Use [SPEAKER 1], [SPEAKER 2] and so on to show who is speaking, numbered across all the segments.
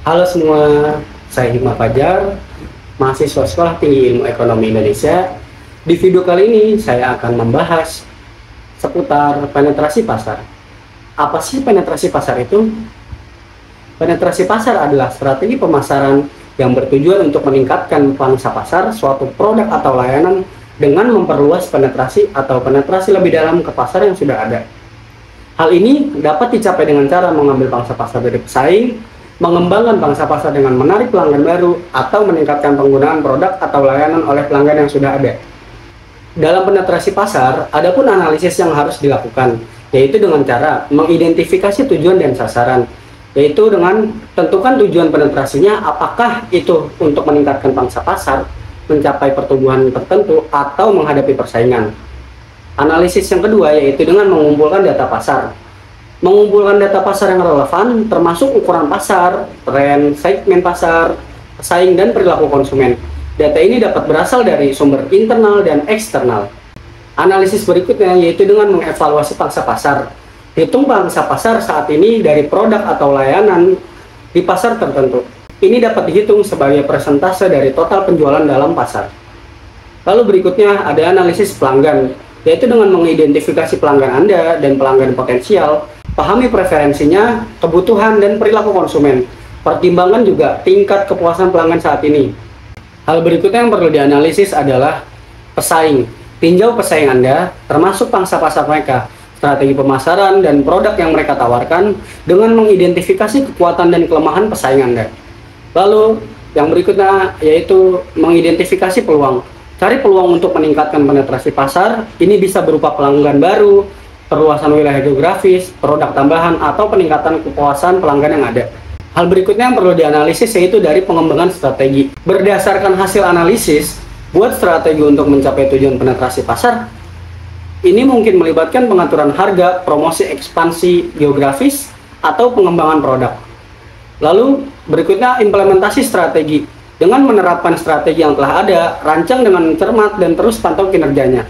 [SPEAKER 1] Halo semua, saya Hikmah Fajar, mahasiswa Sekolah Tinggi Ilmu Ekonomi Indonesia. Di video kali ini saya akan membahas seputar penetrasi pasar. Apa sih penetrasi pasar itu? Penetrasi pasar adalah strategi pemasaran yang bertujuan untuk meningkatkan pangsa pasar suatu produk atau layanan dengan memperluas penetrasi atau penetrasi lebih dalam ke pasar yang sudah ada. Hal ini dapat dicapai dengan cara mengambil pangsa pasar dari pesaing, mengembangkan pangsa pasar dengan menarik pelanggan baru, atau meningkatkan penggunaan produk atau layanan oleh pelanggan yang sudah ada. Dalam penetrasi pasar, ada pun analisis yang harus dilakukan, yaitu dengan cara mengidentifikasi tujuan dan sasaran, yaitu dengan tentukan tujuan penetrasinya, apakah itu untuk meningkatkan pangsa pasar, mencapai pertumbuhan tertentu, atau menghadapi persaingan. Analisis yang kedua yaitu dengan mengumpulkan data pasar. Mengumpulkan data pasar yang relevan termasuk ukuran pasar, tren, segmen pasar, pesaing, dan perilaku konsumen. Data ini dapat berasal dari sumber internal dan eksternal. Analisis berikutnya yaitu dengan mengevaluasi pangsa pasar. Hitung pangsa pasar saat ini dari produk atau layanan di pasar tertentu. Ini dapat dihitung sebagai persentase dari total penjualan dalam pasar. Lalu berikutnya ada analisis pelanggan, yaitu dengan mengidentifikasi pelanggan Anda dan pelanggan potensial, pahami preferensinya, kebutuhan, dan perilaku konsumen. Pertimbangkan juga tingkat kepuasan pelanggan saat ini. Hal berikutnya yang perlu dianalisis adalah pesaing. Tinjau pesaing Anda, termasuk pangsa pasar mereka, strategi pemasaran, dan produk yang mereka tawarkan dengan mengidentifikasi kekuatan dan kelemahan pesaing Anda. Lalu, yang berikutnya yaitu mengidentifikasi peluang. Cari peluang untuk meningkatkan penetrasi pasar. Ini bisa berupa pelanggan baru, perluasan wilayah geografis, produk tambahan, atau peningkatan kepuasan pelanggan yang ada. Hal berikutnya yang perlu dianalisis yaitu dari pengembangan strategi. Berdasarkan hasil analisis, buat strategi untuk mencapai tujuan penetrasi pasar. Ini mungkin melibatkan pengaturan harga, promosi ekspansi geografis, atau pengembangan produk. Lalu berikutnya implementasi strategi. Dengan menerapkan strategi yang telah ada, rancang dengan cermat dan terus pantau kinerjanya.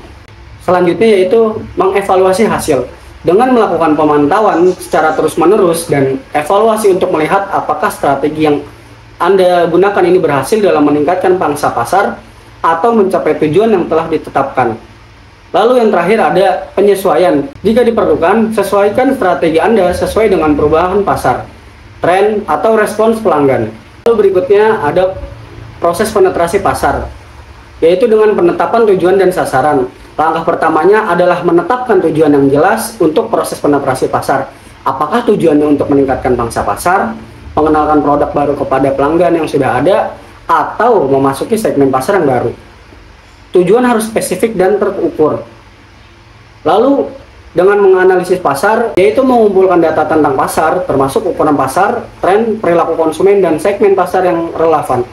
[SPEAKER 1] Selanjutnya yaitu mengevaluasi hasil. Dengan melakukan pemantauan secara terus-menerus dan evaluasi untuk melihat apakah strategi yang Anda gunakan ini berhasil dalam meningkatkan pangsa pasar atau mencapai tujuan yang telah ditetapkan. Lalu yang terakhir ada penyesuaian. Jika diperlukan, sesuaikan strategi Anda sesuai dengan perubahan pasar, tren, atau respons pelanggan. Lalu berikutnya ada proses penetrasi pasar, yaitu dengan penetapan tujuan dan sasaran. Langkah pertamanya adalah menetapkan tujuan yang jelas untuk proses penetrasi pasar. Apakah tujuannya untuk meningkatkan pangsa pasar, mengenalkan produk baru kepada pelanggan yang sudah ada, atau memasuki segmen pasar yang baru. Tujuan harus spesifik dan terukur. Lalu, dengan menganalisis pasar, yaitu mengumpulkan data tentang pasar, termasuk ukuran pasar, tren, perilaku konsumen, dan segmen pasar yang relevan.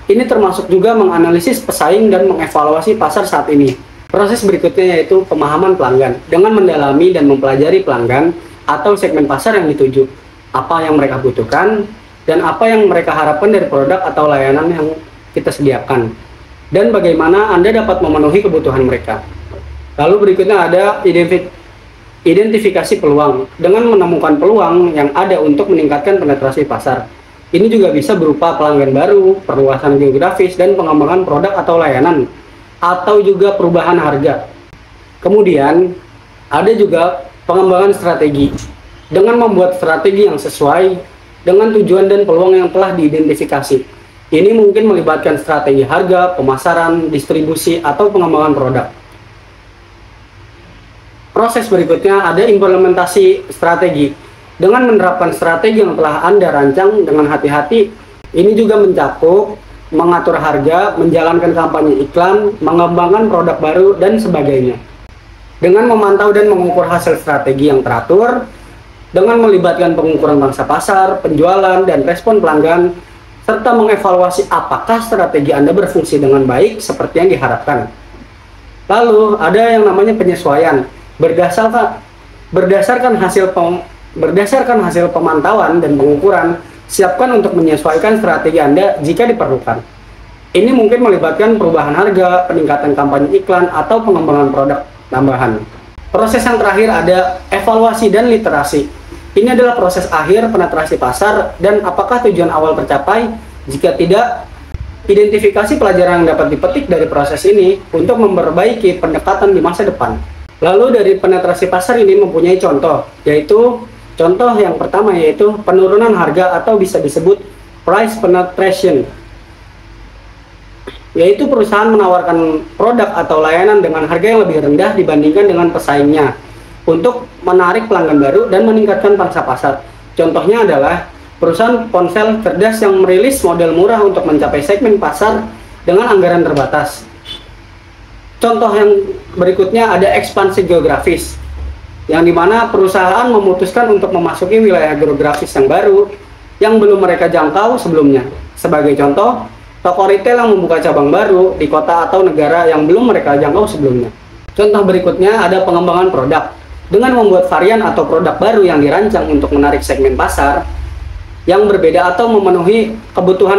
[SPEAKER 1] Ini termasuk juga menganalisis pesaing dan mengevaluasi pasar saat ini. Proses berikutnya yaitu pemahaman pelanggan, dengan mendalami dan mempelajari pelanggan atau segmen pasar yang dituju, apa yang mereka butuhkan, dan apa yang mereka harapkan dari produk atau layanan yang kita sediakan, dan bagaimana Anda dapat memenuhi kebutuhan mereka. Lalu berikutnya ada identifikasi peluang, dengan menemukan peluang yang ada untuk meningkatkan penetrasi pasar. Ini juga bisa berupa pelanggan baru, perluasan geografis, dan pengembangan produk atau layanan, atau juga perubahan harga. Kemudian, ada juga pengembangan strategi, dengan membuat strategi yang sesuai dengan tujuan dan peluang yang telah diidentifikasi. Ini mungkin melibatkan strategi harga, pemasaran, distribusi, atau pengembangan produk. Proses berikutnya ada implementasi strategi. Dengan menerapkan strategi yang telah Anda rancang dengan hati-hati, ini juga mencakup mengatur harga, menjalankan kampanye iklan, mengembangkan produk baru, dan sebagainya. Dengan memantau dan mengukur hasil strategi yang teratur, dengan melibatkan pengukuran pangsa pasar, penjualan, dan respon pelanggan, serta mengevaluasi apakah strategi Anda berfungsi dengan baik seperti yang diharapkan. Lalu, ada yang namanya penyesuaian. Berdasarkan hasil pemantauan dan pengukuran, siapkan untuk menyesuaikan strategi Anda jika diperlukan. Ini mungkin melibatkan perubahan harga, peningkatan kampanye iklan, atau pengembangan produk tambahan. Proses yang terakhir ada evaluasi dan literasi. Ini adalah proses akhir penetrasi pasar, dan apakah tujuan awal tercapai? Jika tidak, identifikasi pelajaran yang dapat dipetik dari proses ini untuk memperbaiki pendekatan di masa depan. Lalu dari penetrasi pasar ini mempunyai contoh, yaitu contoh yang pertama yaitu penurunan harga atau bisa disebut price penetration, yaitu perusahaan menawarkan produk atau layanan dengan harga yang lebih rendah dibandingkan dengan pesaingnya untuk menarik pelanggan baru dan meningkatkan pangsa pasar. Contohnya adalah perusahaan ponsel cerdas yang merilis model murah untuk mencapai segmen pasar dengan anggaran terbatas. Contoh yang berikutnya ada ekspansi geografis, yang dimana perusahaan memutuskan untuk memasuki wilayah geografis yang baru yang belum mereka jangkau sebelumnya. Sebagai contoh, toko retail yang membuka cabang baru di kota atau negara yang belum mereka jangkau sebelumnya. Contoh berikutnya ada pengembangan produk. Dengan membuat varian atau produk baru yang dirancang untuk menarik segmen pasar yang berbeda atau memenuhi kebutuhan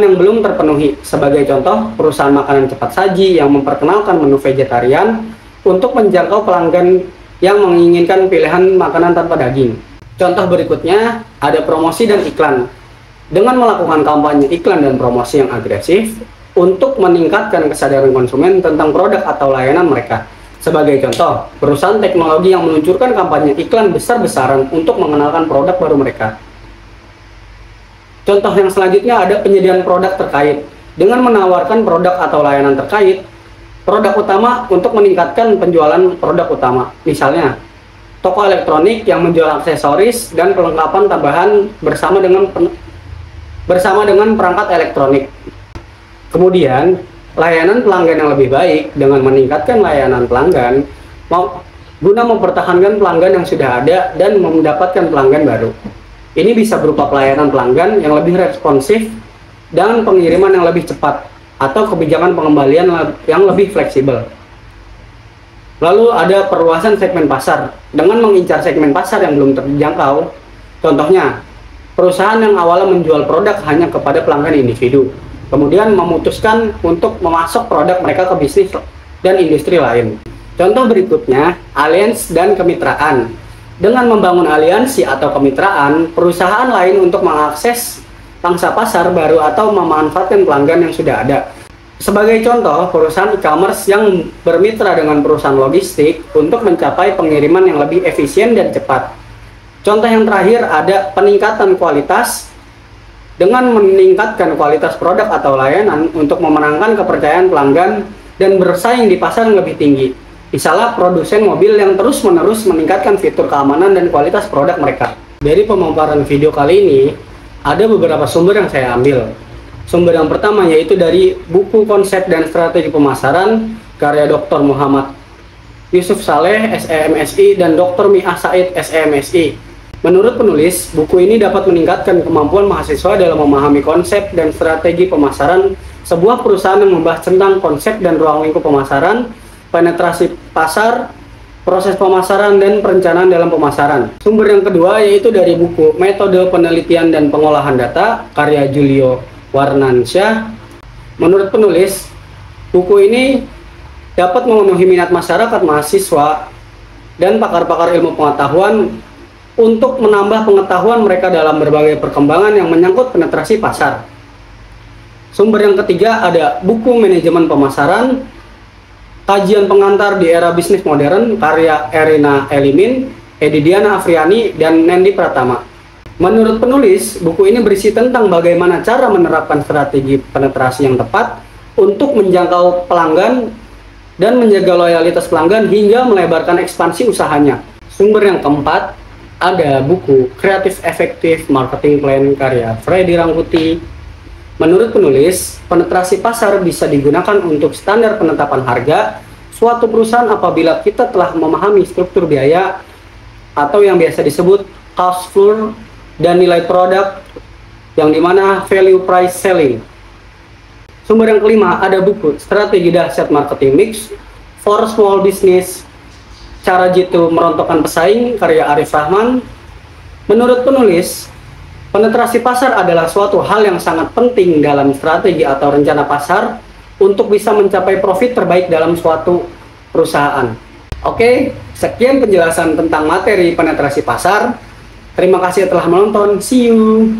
[SPEAKER 1] yang belum terpenuhi. Sebagai contoh, perusahaan makanan cepat saji yang memperkenalkan menu vegetarian untuk menjangkau pelanggan yang menginginkan pilihan makanan tanpa daging. Contoh berikutnya ada promosi dan iklan. Dengan melakukan kampanye iklan dan promosi yang agresif untuk meningkatkan kesadaran konsumen tentang produk atau layanan mereka. Sebagai contoh, perusahaan teknologi yang meluncurkan kampanye iklan besar-besaran untuk mengenalkan produk baru mereka. Contoh yang selanjutnya ada penyediaan produk terkait. Dengan menawarkan produk atau layanan terkait produk utama untuk meningkatkan penjualan produk utama. Misalnya, toko elektronik yang menjual aksesoris dan perlengkapan tambahan bersama dengan perangkat elektronik. Kemudian, layanan pelanggan yang lebih baik dengan meningkatkan layanan pelanggan guna mempertahankan pelanggan yang sudah ada dan mendapatkan pelanggan baru. Ini bisa berupa pelayanan pelanggan yang lebih responsif dan pengiriman yang lebih cepat atau kebijakan pengembalian yang lebih fleksibel. Lalu ada perluasan segmen pasar dengan mengincar segmen pasar yang belum terjangkau. Contohnya, perusahaan yang awalnya menjual produk hanya kepada pelanggan individu, kemudian memutuskan untuk memasok produk mereka ke bisnis dan industri lain. Contoh berikutnya, aliansi dan kemitraan. Dengan membangun aliansi atau kemitraan, perusahaan lain untuk mengakses pangsa pasar baru atau memanfaatkan pelanggan yang sudah ada. Sebagai contoh, perusahaan e-commerce yang bermitra dengan perusahaan logistik untuk mencapai pengiriman yang lebih efisien dan cepat. Contoh yang terakhir ada peningkatan kualitas. Dengan meningkatkan kualitas produk atau layanan untuk memenangkan kepercayaan pelanggan dan bersaing di pasar yang lebih tinggi. Misalnya produsen mobil yang terus-menerus meningkatkan fitur keamanan dan kualitas produk mereka. Dari pemaparan video kali ini, ada beberapa sumber yang saya ambil. Sumber yang pertama yaitu dari buku Konsep dan Strategi Pemasaran karya Dr. Muhammad Yusuf Saleh, SEMSI, dan Dr. Mi'ah Said, SEMSI. Menurut penulis, buku ini dapat meningkatkan kemampuan mahasiswa dalam memahami konsep dan strategi pemasaran sebuah perusahaan yang membahas tentang konsep dan ruang lingkup pemasaran, penetrasi pasar, proses pemasaran, dan perencanaan dalam pemasaran. Sumber yang kedua yaitu dari buku Metode Penelitian dan Pengolahan Data karya Julio Warnansyah. Menurut penulis, buku ini dapat memenuhi minat masyarakat, mahasiswa, dan pakar-pakar ilmu pengetahuan untuk menambah pengetahuan mereka dalam berbagai perkembangan yang menyangkut penetrasi pasar. Sumber yang ketiga ada buku Manajemen Pemasaran, Kajian Pengantar di Era Bisnis Modern karya Erina Elimin, Edidiana Afriani, dan Nendi Pratama. Menurut penulis, buku ini berisi tentang bagaimana cara menerapkan strategi penetrasi yang tepat untuk menjangkau pelanggan dan menjaga loyalitas pelanggan hingga melebarkan ekspansi usahanya. Sumber yang keempat ada buku Creative Effective Marketing Plan karya Freddy Rangkuti. Menurut penulis, penetrasi pasar bisa digunakan untuk standar penetapan harga suatu perusahaan apabila kita telah memahami struktur biaya atau yang biasa disebut cost flow dan nilai produk, yang dimana value price selling. Sumber yang kelima ada buku Strategi Dahsyat Marketing Mix for Small Business, Cara Jitu Merontokkan Pesaing karya Arif Rahman. Menurut penulis, penetrasi pasar adalah suatu hal yang sangat penting dalam strategi atau rencana pasar untuk bisa mencapai profit terbaik dalam suatu perusahaan. Oke, sekian penjelasan tentang materi penetrasi pasar. Terima kasih telah menonton. See you.